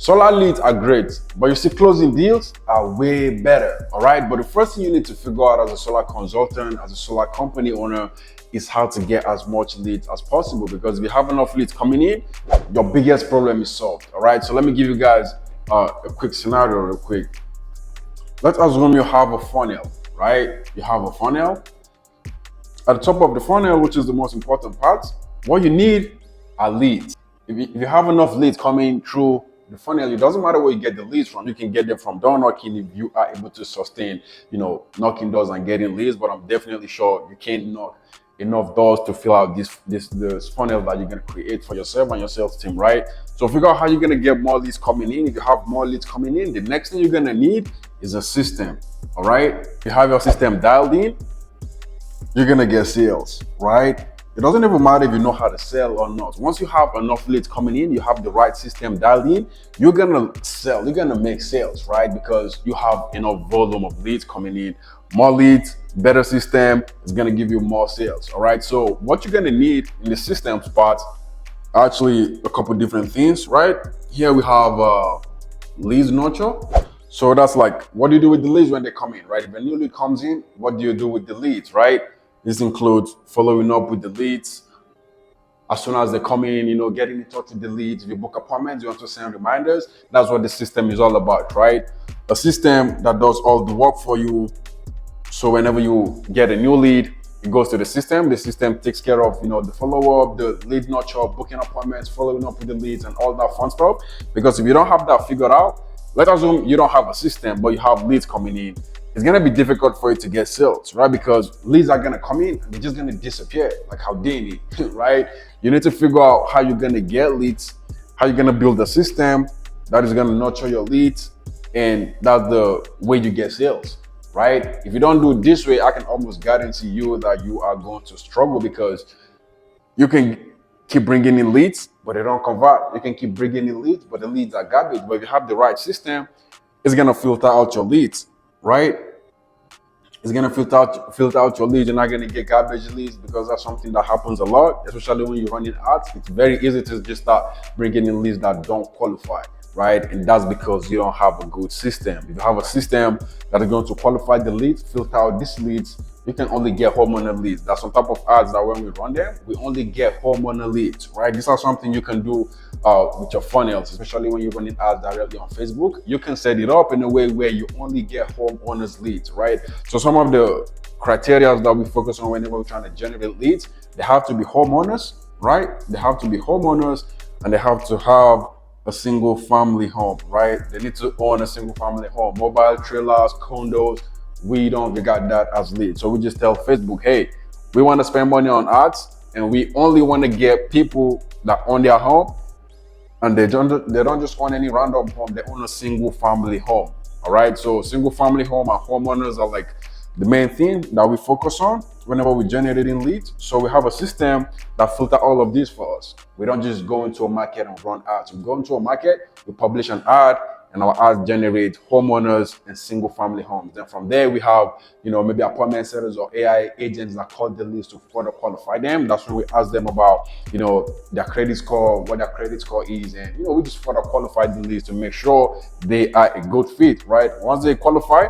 Solar leads are great, but you see, closing deals are way better, all right? But the first thing you need to figure out as a solar consultant, as a solar company owner, is how to get as much leads as possible, because if you have enough leads coming in, your biggest problem is solved, all right? So let me give you guys a quick scenario real quick. Let's assume you have a funnel, right? You have a funnel. At the top of the funnel, which is the most important part, what you need are leads. If you have enough leads coming through the funnel, it doesn't matter where you get the leads from. You can get them from door knocking if you are able to sustain, knocking doors and getting leads. But I'm definitely sure you can't knock enough doors to fill out this funnel that you're gonna create for yourself and your sales team, right? So figure out how you're gonna get more leads coming in. If you have more leads coming in, the next thing you're gonna need is a system. All right. If you have your system dialed in, you're gonna get sales, right? It doesn't even matter if you know how to sell or not. Once you have enough leads coming in, you have the right system dialed in, you're gonna sell, you're gonna make sales, right? Because you have enough volume of leads coming in. More leads, better system is gonna give you more sales, all right? So what you're gonna need in the systems part, actually a couple different things, right? Here we have leads nurture. So that's like, what do you do with the leads when they come in, right? If a new lead comes in, what do you do with the leads, right? This includes following up with the leads as soon as they come in, getting in touch with the leads. If you book appointments, you want to send reminders. That's what the system is all about, right? A system that does all the work for you. So whenever you get a new lead, it goes to the system. The system takes care of, the follow-up, the lead nurture, booking appointments, following up with the leads and all that fun stuff. Because if you don't have that figured out, let's assume you don't have a system, but you have leads coming in. It's gonna be difficult for you to get sales, right? Because leads are gonna come in and they're just gonna disappear, like Houdini, right? You need to figure out how you're gonna get leads, how you're gonna build a system that is gonna nurture your leads, and that's the way you get sales, right? If you don't do it this way, I can almost guarantee you that you are going to struggle, because you can keep bringing in leads, but they don't convert. You can keep bringing in leads, but the leads are garbage. But if you have the right system, it's gonna filter out your leads, right? It's gonna filter out your leads. You're not gonna get garbage leads, because that's something that happens a lot, especially when you're running ads. It's very easy to just start bringing in leads that don't qualify, right? And that's because you don't have a good system. If you have a system that is going to qualify the leads, filter out these leads, you can only get homeowner leads. That's some type of ads that when we run them, we only get homeowner leads, right? These are something you can do with your funnels, especially when you're running ads directly on Facebook. You can set it up in a way where you only get homeowners leads, right? So some of the criteria that we focus on whenever we're trying to generate leads, they have to be homeowners, right? They have to be homeowners, and they have to have a single family home, right? They need to own a single family home. Mobile trailers, condos, we don't regard that as leads. So we just tell Facebook, hey, we want to spend money on ads, and we only want to get people that own their home, and they don't just own any random home. They own a single family home. All right. So single family home and homeowners are like the main thing that we focus on whenever we're generating leads. So we have a system that filter all of these for us. We don't just go into a market and run ads. We go into a market, we publish an ad, and our ads generate homeowners and single family homes. Then from there, we have, maybe appointment setters or AI agents that call the leads to further qualify them. That's when we ask them about, their credit score, what their credit score is. And, we just further qualify the leads to make sure they are a good fit, right? Once they qualify,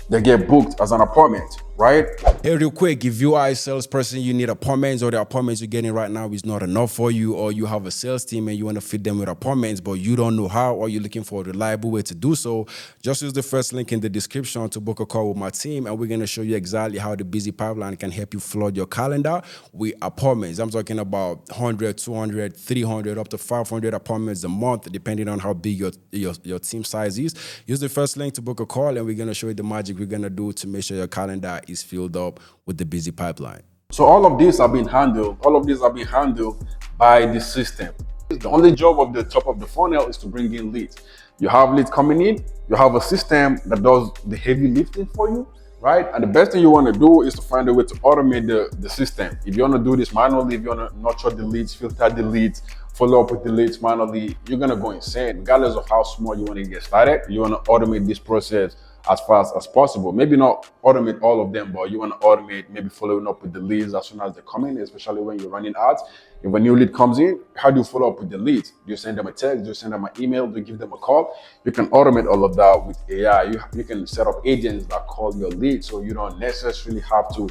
they get booked as an appointment, right? Hey, real quick, if you are a salesperson, you need appointments, or the appointments you're getting right now is not enough for you, or you have a sales team and you want to fit them with appointments, but you don't know how, or you're looking for a reliable way to do so, just use the first link in the description to book a call with my team, and we're going to show you exactly how the busy pipeline can help you flood your calendar with appointments. I'm talking about 100, 200, 300, up to 500 appointments a month, depending on how big your team size is. Use the first link to book a call, and we're going to show you the magic we're going to do to make sure your calendar is filled up with the busy pipeline. So all of these are being handled. All of these are being handled by the system. The only job of the top of the funnel is to bring in leads. You have leads coming in. You have a system that does the heavy lifting for you, right? And the best thing you want to do is to find a way to automate the system. If you want to do this manually, if you want to nurture the leads, filter the leads, follow up with the leads manually, you're going to go insane. Regardless of how small you want to get started, you want to automate this process as fast as possible. Maybe not automate all of them, but you want to automate maybe following up with the leads as soon as they come in, especially when you're running ads. If a new lead comes in, how do you follow up with the leads? Do you send them a text? Do you send them an email? Do you give them a call? You can automate all of that with AI. You can set up agents that call your leads, so you don't necessarily have to,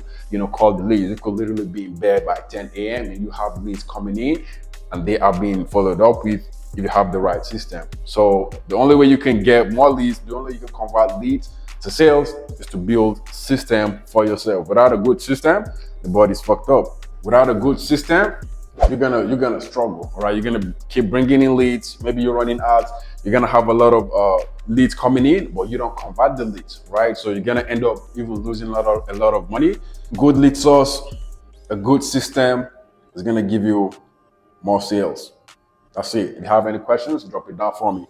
call the leads. It could literally be in bed by 10 a.m. and you have leads coming in and they are being followed up with if you have the right system. So the only way you can get more leads, the only way you can convert leads to sales is to build system for yourself. Without a good system, the body's fucked up. Without a good system, you're gonna struggle. All right, you're gonna keep bringing in leads. Maybe you're running ads. You're gonna have a lot of leads coming in, but you don't convert the leads, right? So you're gonna end up even losing a lot of money. Good lead source, a good system is gonna give you more sales. That's it. If you have any questions, drop it down for me.